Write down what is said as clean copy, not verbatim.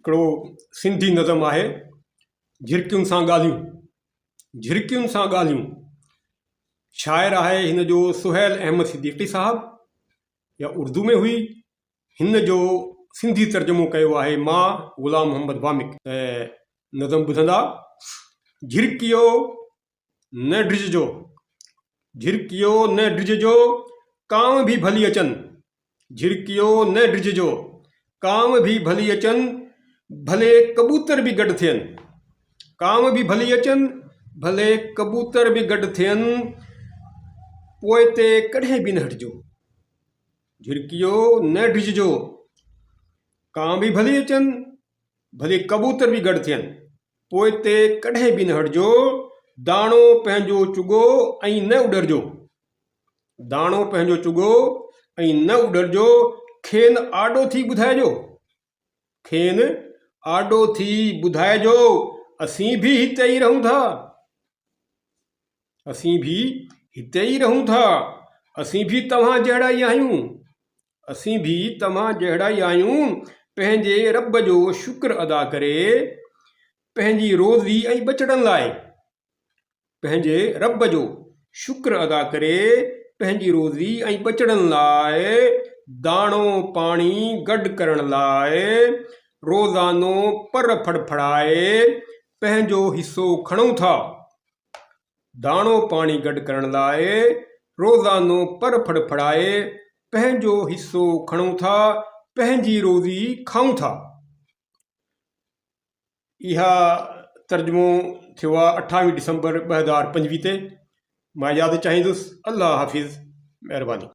हिकिड़ो सिंधी नज़म आहे झिरकियुनि सां ॻाल्हियूं। झिरकियुनि सां ॻाल्हियूं शाइर आहे हिन जो सुहैल अहमद सिद्दीकी साहब, या उर्दू में हुई। हिन जो सिंधी तर्जुमो कयो आहे मां ग़ुलाम मोहम्मद वामिक। नज़म ॿुधंदा। झिरकियो न ड्रिजजो, झिरकियो न ड्रिजजो, कांव भी भली अचनि। झिरकियो न ड्रिजजो, कांव भी भली अचनि, भले कबूतर भी गॾु थियनि। कांव भी भली अचनि, भले कबूतर भी गॾु थियनि, पोइ ते कॾहिं बि न हटिजो। झिरकियो न ड्रिजजो, कांव भी भली अचनि, भले कबूतर भी गॾु थियनि, पोइ ते कॾहिं बि न हटिजो। दाणो पंहिंजो चुगो ऐं न उॾरिजो। दाणो पंहिंजो चुगो ऐं न उॾरिजो। खेनि आॾो थी ॿुधाइजो, खेनि आॾो थी ॿुधाइजो, असीं भी हिते ई रहूं था। असीं भी हिते ई रहूं था। असीं भी तव्हां जहिड़ा ई आहियूं। असीं भी तव्हां जहिड़ा ई आहियूं। पंहिंजे रब जो शुक्र अदा करे, पंहिंजी रोज़ी ऐं बचड़नि लाइ। पंहिंजे रब जो शुक्र अदा करे, पंहिंजी रोज़ी ऐं बचड़नि लाइ, दाणो पाणी गॾु करण लाइ, रोज़ानो पर फड़फड़ाए पंहिंजो हिसो खणूं था। दाणो पाणी गॾु करण लाइ, रोज़ानो पर फड़फड़ाए पंहिंजो हिसो खणूं था, पंहिंजी रोज़ी खाऊं था। इहा तर्जुमो थियो आहे 28 डिसंबर 2025 ते। मां यादि चाहींदुसि। अल्लाह हाफ़िज़, महिरबानी।